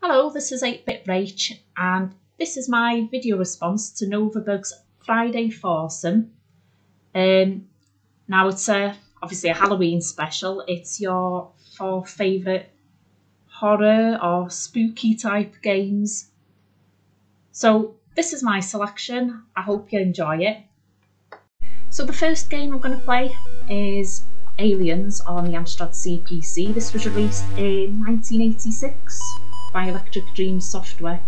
Hello, this is 8-Bit Rach, and this is my video response to Novabug's Friday Foursome. Now it's obviously a Halloween special. It's your 4 favourite horror or spooky type games. So this is my selection. I hope you enjoy it. So the first game I'm going to play is Aliens on the Amstrad CPC. This was released in 1986 by Electric Dream Software.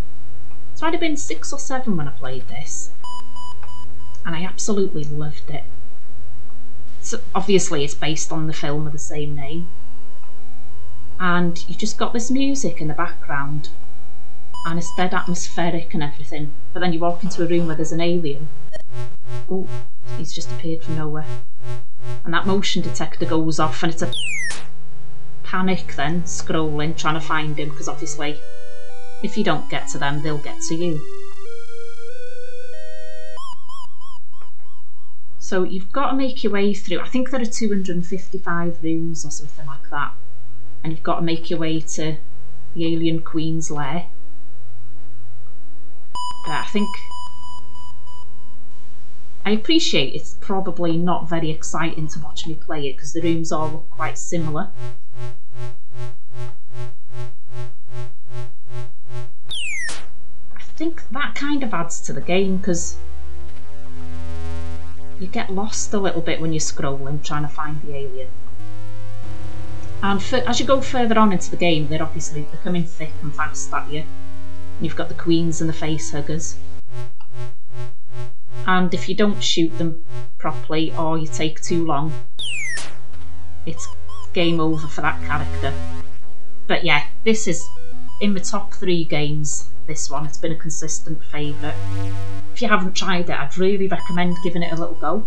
So I'd have been 6 or 7 when I played this, and I absolutely loved it. So obviously it's based on the film of the same name, and you've just got this music in the background and it's dead atmospheric and everything, but then you walk into a room where there's an alien. Oh, he's just appeared from nowhere, and that motion detector goes off and it's a panic then, scrolling, trying to find him, because obviously if you don't get to them, they'll get to you. So you've got to make your way through, I think there are 255 rooms or something like that, and you've got to make your way to the alien queen's lair. I appreciate it's probably not very exciting to watch me play it because the rooms all look quite similar. I think that kind of adds to the game because you get lost a little bit when you're scrolling trying to find the alien. And as you go further on into the game, they're coming thick and fast at you. You've got the queens and the face huggers. And if you don't shoot them properly or you take too long, it's game over for that character. But yeah, this is in the top 3 games, this one. It's been a consistent favourite. If you haven't tried it, I'd really recommend giving it a little go.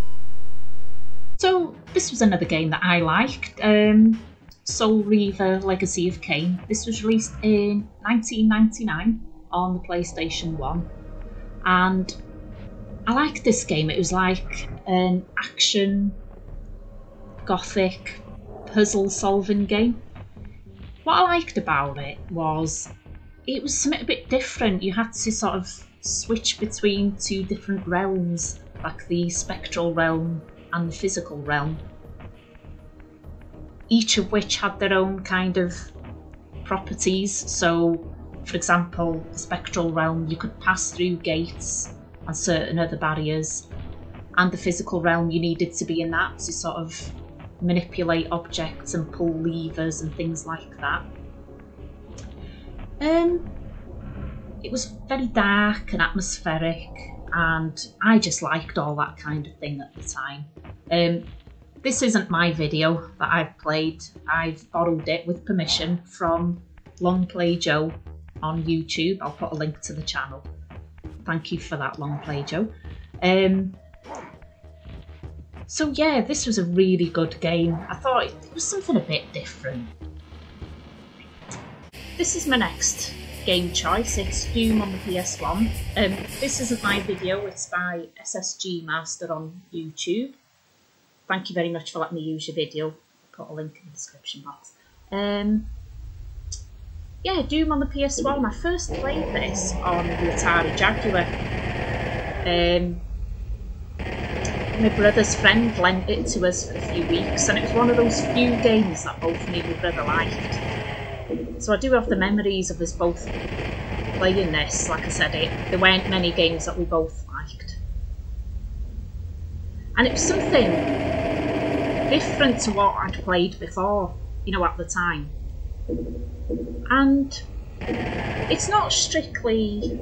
So this was another game that I liked. Soul Reaver Legacy of Kain. This was released in 1999 on the PlayStation 1. And I liked this game. It was like an action, gothic, puzzle solving game. What I liked about it was something a bit different. You had to sort of switch between 2 different realms, like the spectral realm and the physical realm, each of which had their own kind of properties. So, for example, the spectral realm, you could pass through gates and certain other barriers, and the physical realm, you needed to be in that to sort of manipulate objects and pull levers and things like that. It was very dark and atmospheric, and I just liked all that kind of thing at the time. This isn't my video that I've played. I've borrowed it with permission from Long Play Joe on YouTube. I'll put a link to the channel. Thank you for that, Long Play Joe. So yeah, this was a really good game. I thought it was something a bit different. This is my next game choice. It's Doom on the PS1. This isn't my video, it's by SSG Master on YouTube. Thank you very much for letting me use your video. I'll put a link in the description box. Yeah, Doom on the PS1. I first played this on the Atari Jaguar. My brother's friend lent it to us for a few weeks, and it was one of those few games that both me and my brother liked. So I do have the memories of us both playing this. Like I said, there weren't many games that we both liked. And it was something different to what I'd played before, you know, at the time. And it's not strictly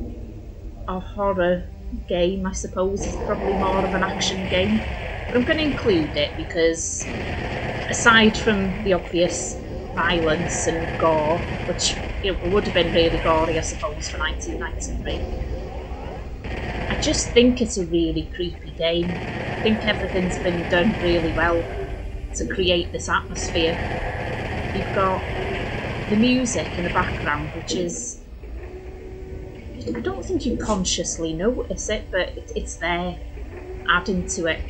a horror game, I suppose. It's probably more of an action game, but I'm going to include it because aside from the obvious violence and gore, which it would have been really gory, I suppose, for 1993, I just think it's a really creepy game. I think everything's been done really well to create this atmosphere. You've got the music in the background, which is, I don't think you consciously notice it, but it's there, adding to it.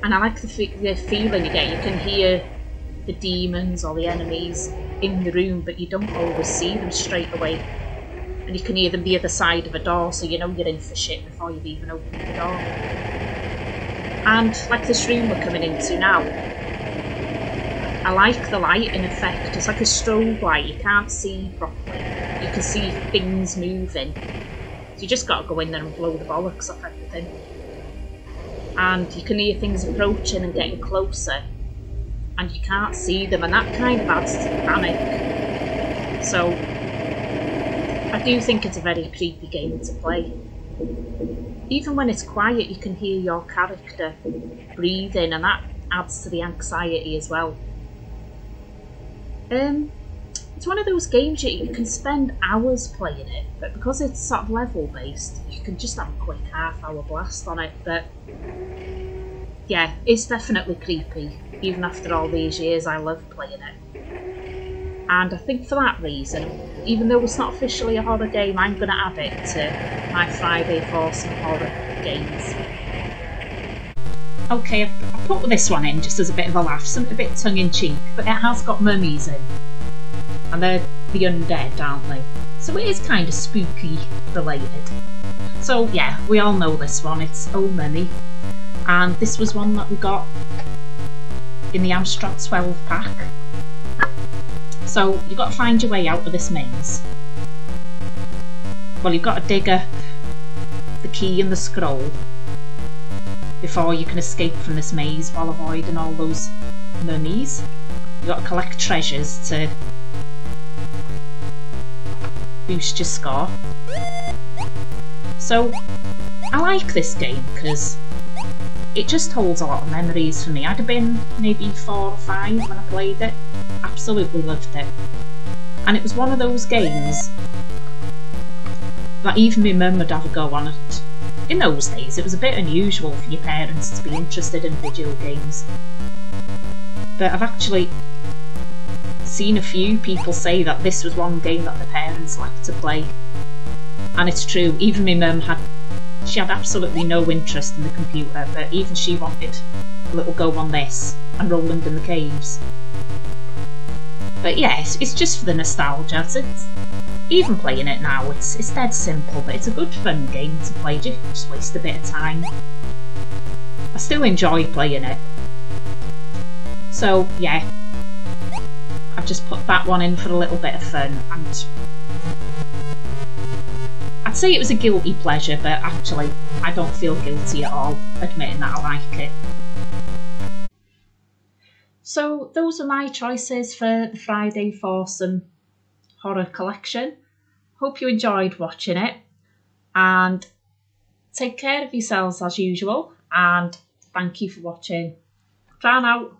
And I like the feeling you get. You can hear the demons or the enemies in the room, but you don't always see them straight away. And you can hear them the other side of a door, so you know you're in for shit before you've even opened the door. And like this room we're coming into now, I like the lighting effect. It's like a strobe light, you can't see properly. You can see things moving. So you just got to go in there and blow the bollocks off everything. And you can hear things approaching and getting closer, and you can't see them, and that kind of adds to the panic. So I do think it's a very creepy game to play. Even when it's quiet, you can hear your character breathing, and that adds to the anxiety as well. It's one of those games you can spend hours playing it, but because it's sort of level based, you can just have a quick half-hour blast on it. But yeah, it's definitely creepy. Even after all these years, I love playing it. And I think for that reason, even though it's not officially a horror game, I'm going to add it to my Friday Foursome horror games. Okay, I put this one in just as a bit of a laugh, something a bit tongue-in-cheek, but it has got mummies in. And they're the undead, aren't they? So it is kind of spooky related. So yeah, we all know this one, it's Oh Mummy. And this was one that we got in the Amstrad 12 pack. So you've got to find your way out of this maze. Well, you've got to dig the key and the scroll before you can escape from this maze while avoiding all those mummies. You've got to collect treasures to boost your score. So I like this game because it just holds a lot of memories for me. I'd have been maybe 4 or 5 when I played it. Absolutely loved it. And it was one of those games that even my mum would have a go on it. In those days it was a bit unusual for your parents to be interested in video games. But I've actually seen a few people say that this was one game that the parents liked to play. And it's true, even my mum had absolutely no interest in the computer, but even she wanted a little go on this and Roland in the Caves. But yeah, it's just for the nostalgia. It's even playing it now, it's dead simple, but it's a good fun game to play, just waste a bit of time. I still enjoy playing it. So yeah, I've just put that one in for a little bit of fun, and I'd say it was a guilty pleasure, but actually I don't feel guilty at all admitting that I like it. So those are my choices for the Friday Foursome horror collection. Hope you enjoyed watching it, and take care of yourselves as usual, and thank you for watching. Try now.